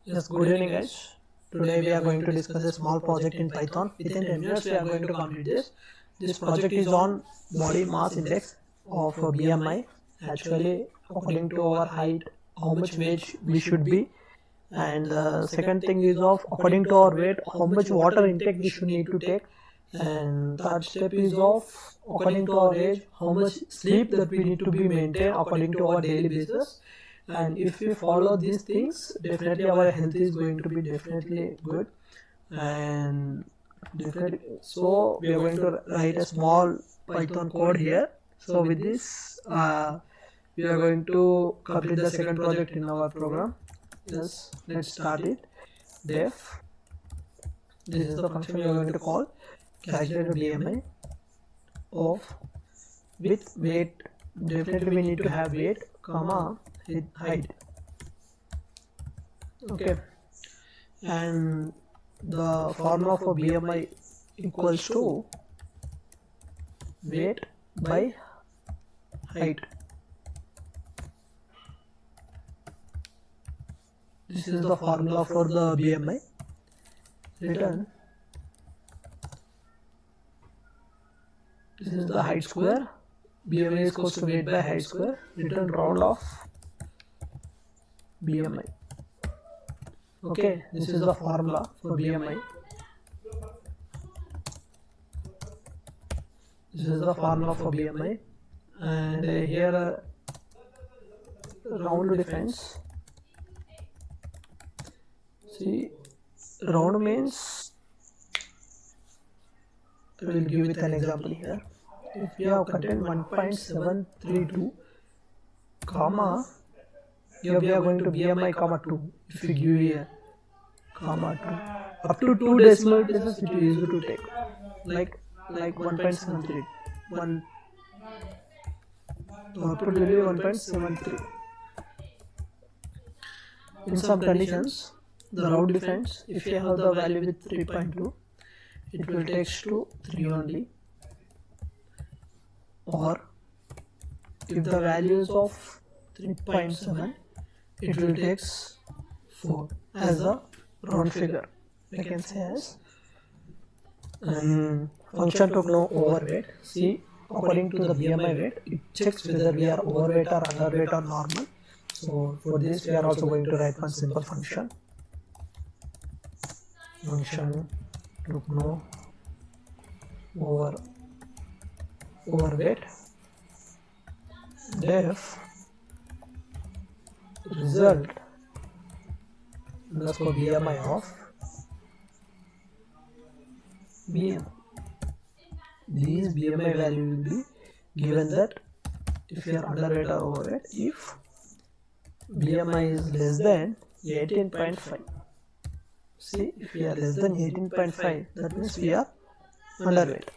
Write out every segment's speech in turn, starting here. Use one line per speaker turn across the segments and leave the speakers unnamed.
Yes, good evening guys. Today we are going to discuss a small project in Python. Within 10 minutes we are going to complete this. This project is on body mass index of BMI. Actually, according to our height, how much weight we should be. And the second thing is of according to our weight, how much water intake we should need to take. And third step is of according to our age, how much sleep that we need to be maintained according to our daily basis. And if we follow these things, definitely our health is going to be definitely good. And definitely, so we are going to write a small Python code here. So with this we are going to complete the second project in our program. Yes, let's start it. Def, this is the function we are going to call calculate the BMI of with weight. Definitely we need to have weight comma with height. Okay, and the formula for BMI equals to weight by height. This is the formula for the BMI. Return. This is the height square. BMI is equals to weight by height square. Return round off BMI. Okay, this is the formula for BMI. This is the formula for BMI, and here round defines. See, round means, I will give it an example here. If you have content 1.732 comma, here we are going to BMI comma 2. If we give here comma 2, up to 2 decimal places it is easy to take, like 1.73, one output will be 1.73. In some conditions, the round defines, if you have the value with 3.2, it will take to 3 only, or if the value is of 3.7, it will take 4 as a round figure. We can say as function to know overweight. See, according to the BMI weight, it checks whether we are overweight or underweight or normal. So for this we are also going to write one simple function to know overweight. Def result underscore BMI of BMI. These BMI value will be given that if you are underweight or overweight, if BMI is less than 18.5. See, if we are less than 18.5, that means we are underweight.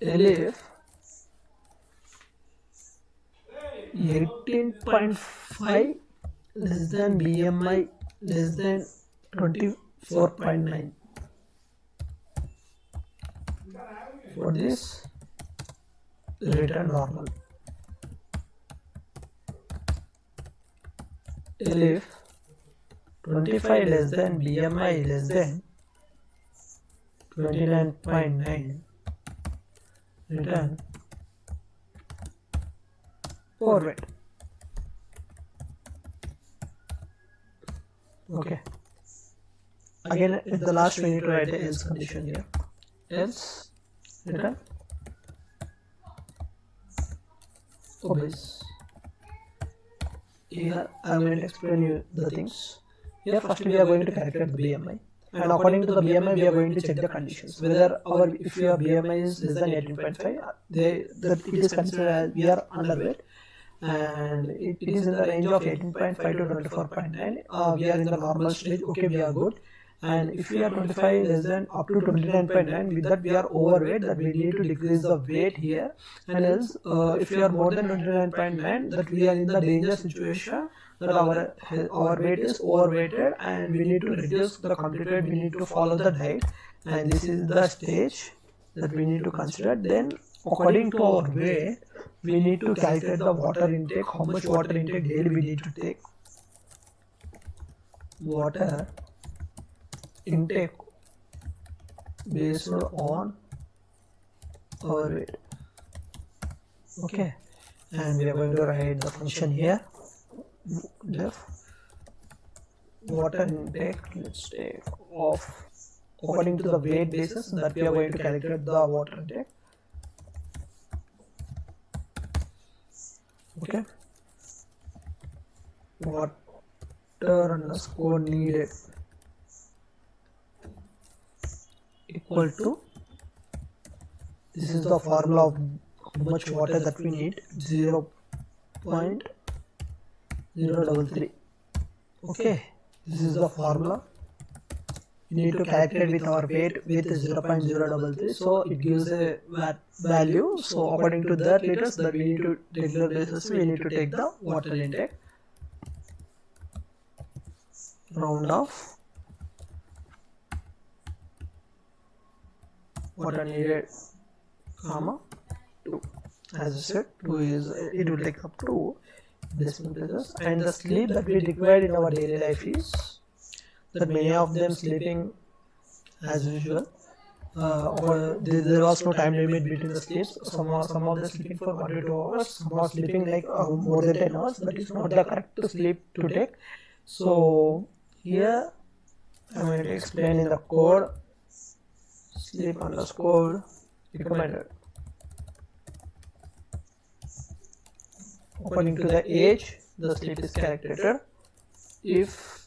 Elif 18.5 less than BMI less than 24.9. For this, return normal. Elif 25 less than BMI less than 29.9. Return overweight. Okay. Again, at the last we need to write a else condition here. Else return obese. Here I am going to explain you the things. Here first we are going to calculate the BMI. And according to the BMI, we are going to check the conditions. Whether if your BMI is less than 18.5, that it is considered as we are underweight, and it is in the range of 18.5 to 24.9. We are in the normal stage. Okay, we are good. And if we are 25 less than up to 29.9, with that we are overweight, that we need to decrease the weight here. And else, if we are more than 29.9, that we are in the danger situation, that our weight is overweighted and we need to reduce the complete weight, we need to follow the diet, and this is the stage that we need to consider. Then according to our weight, we need to calculate the water intake, how much water intake daily we need to take. Water intake based on our weight. Okay, and we are going to write the function here. Def water intake, let's take of according to the weight basis that we are going to calculate the water intake. Okay, water underscore needed equal to, this is the formula of how much water that we need, 0.033. okay, this is the formula. We need to calculate with our weight with 0.033, so it gives a value. So according to that liters that we need to regular basis, we need to take the water intake, round off water needed, comma 2. As I said, 2 is, it will take up to decimal places. And the sleep that we require in our daily life is that many of them sleeping as usual, or there was no time limit between the sleeps. Some of them sleeping for 1 to 2 hours, some are sleeping like more than 10 hours, but it's not the correct sleep to take. So here I'm going to explain in the code, sleep underscore recommended. According to the age, the sleep is calculated. If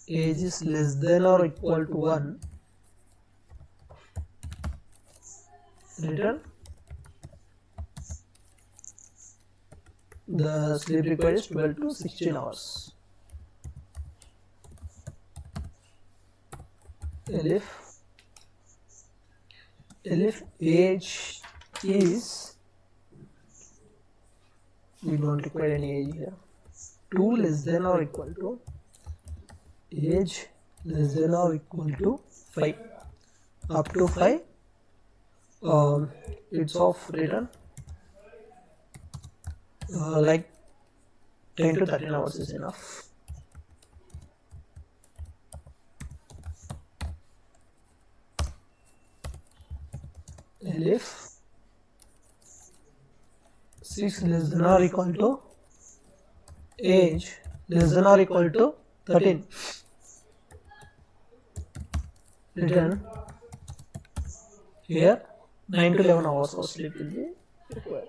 age is less than or equal to 1, return the sleep required is 12 to 16 hours. If age is, we don't require any age here, 2 less than or equal to, age less than or equal to 5, up to 5, it's of return like 10 to 13 hours is enough. And if 6 less than or equal to, age less than or equal to 13, return here 9 to 11 hours of sleep will be required.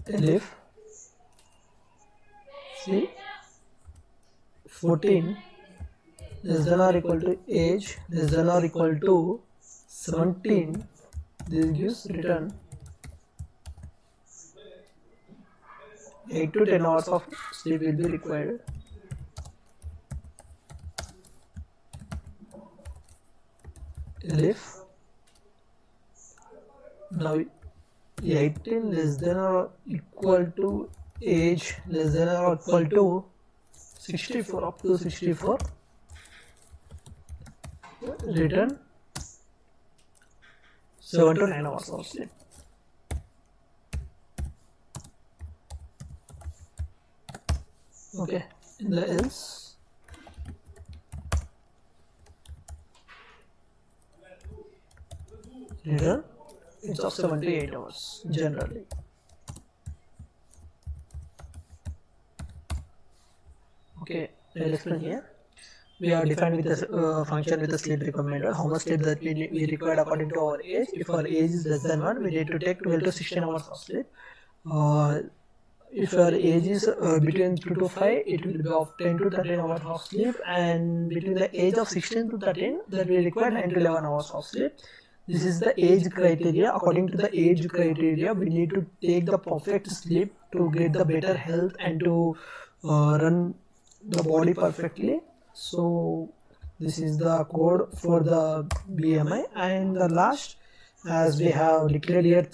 And if see 14 less than or equal to, age less than or equal to 17, this gives return 8 to 10 hours of sleep will be required. If now 18 less than or equal to, age less than or equal to 64, up to 64, return 7 to 9 hours of sleep. Okay, in the else, return it's of 7 to 8 hours generally. Okay, I'll explain here. We are defined with a function with a sleep recommended, how much sleep that we require according to our age. If our age is less than 1, we need to take 12 to 16 hours of sleep. If our age is between 2 to 5, it will be of 10 to 13 hours of sleep, and between the age of 16 to 13, that we require 9 to 11 hours of sleep. This is the age criteria. According to the age criteria, we need to take the perfect sleep to get the better health and to run the body perfectly. So this is the code for the BMI. And the last, as we have declared here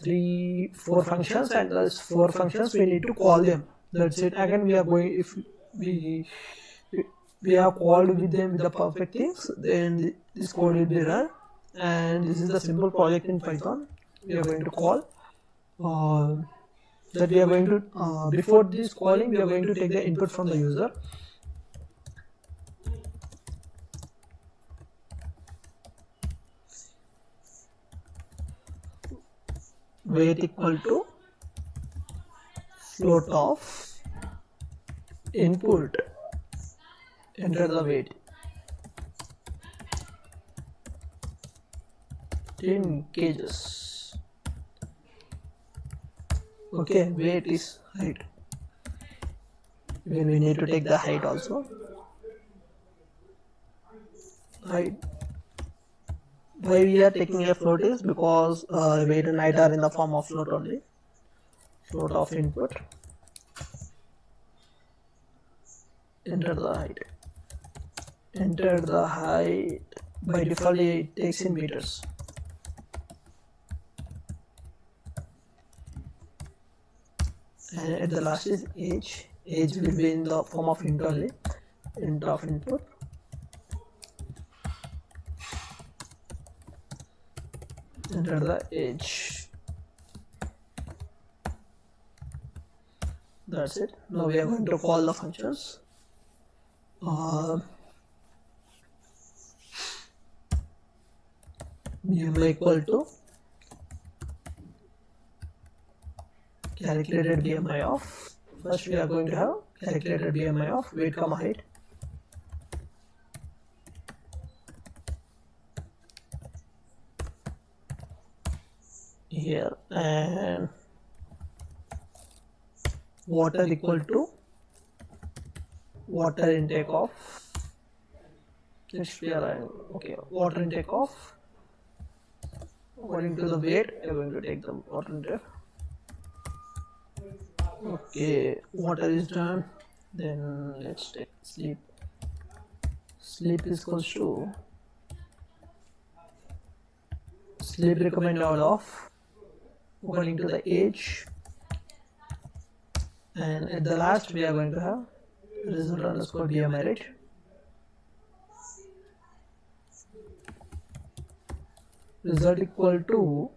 4 functions, and those 4 functions we need to call them. That's it. Again, we are going, if we have called with them with the perfect things, then this code will be run. And this is the simple project in Python we are going to call. That we are going to, before this calling, we are going to take the input from the user. Weight equal to float of input, enter the weight, 10 kgs. Okay, weight is height. When we need to take the height also. Height. Why we are taking a float is because weight and height are in the form of float only. Float of input. Enter the height. Enter the height. By default it takes in meters. And at the last is age. Age will be in the form of int only. Int of input. Enter the age. That's it. Now we are going to call the functions. BMI equal to calculated BMI of, first we are going to have calculated BMI of weight comma height. Here, and water equal to water intake of, next we are okay, water intake of, according to the weight we are going to take the water intake. Okay, water is done. Then let's take sleep. Sleep is equals to sleep recommended of according to the age, and at the last we are going to have result underscore BMI, right? Result equal to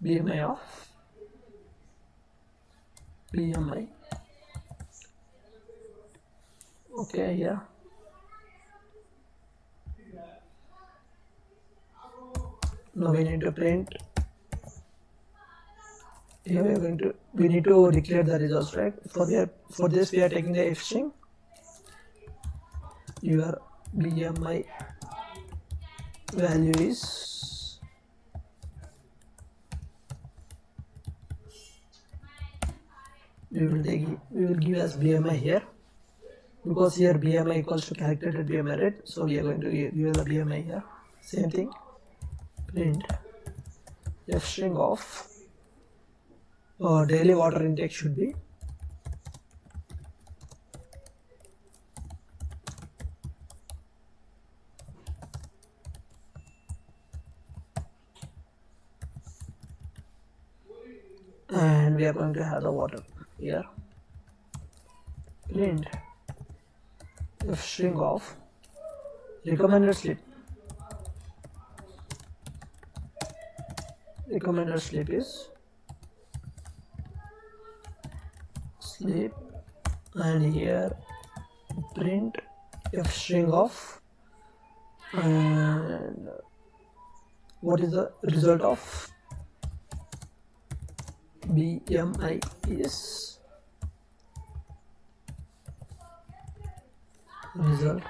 BMI of BMI. Okay, yeah. Now we need to print. Here we need to declare the results, right? For this we are taking the if string. Your BMI value is we will give as BMI here, because here BMI equals to calculated BMI, right? So we are going to give the BMI here. Same thing. Print f string of daily water intake should be and we are going to have the water here. Print f string of recommended sleep. Recommended sleep is sleep, and here print f string of, and what is the result of BMI is result.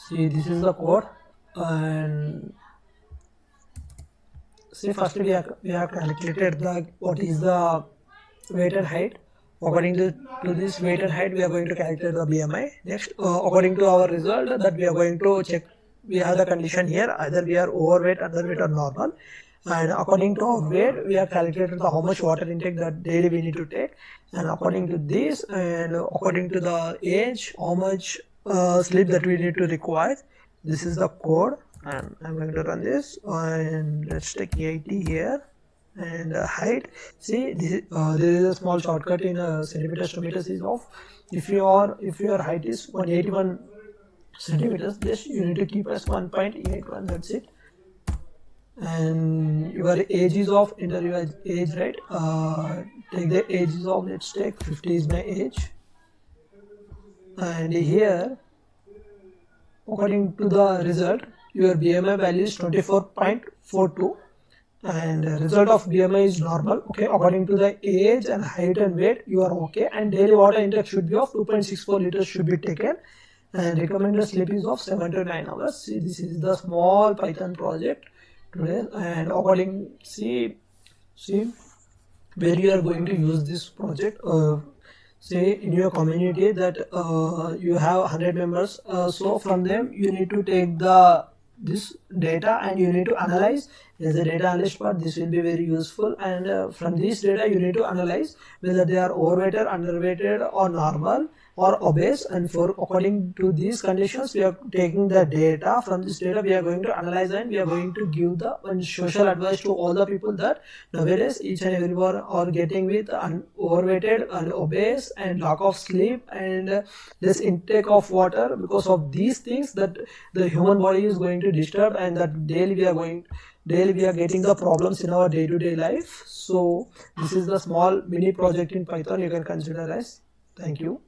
See, this is the code, and see, first we have calculated the what is the weighted height. According to this weighted height, we are going to calculate the BMI. Next, according to our result, that we are going to check. We have the condition here, either we are overweight, underweight or normal, and according to our weight we have calculated how much water intake that daily we need to take, and according to this and according to the age how much sleep that we need to require. This is the code, and I'm going to run this, and let's take 80 here, and height. See, there is a small shortcut in centimeters to meters is off. If your height is 181 centimeters, this you need to keep as 1.81. That's it. And your age is of, enter your age, right? Take the age is of, let's take 50 is my age, and here according to the result your BMI value is 24.42, and result of BMI is normal. Okay, according to the age and height and weight you are okay, and daily water intake should be of 2.64 liters should be taken, and recommended sleep is of 7 to 9 hours. See, this is the small Python project today, and according see where you are going to use this project. Say in your community that you have 100 members, so from them you need to take this data and you need to analyze. As a data analyst part, this will be very useful, and from this data you need to analyze whether they are overweighted, underweighted, or normal or obese, and for according to these conditions we are taking the data. From this data we are going to analyze, and we are going to give the social advice to all the people that nowadays each and everyone are getting with overweighted and obese and lack of sleep and less intake of water. Because of these things that the human body is going to disturb, and that daily we are getting the problems in our day-to-day life. So this is the small mini project in Python you can consider as. Thank you.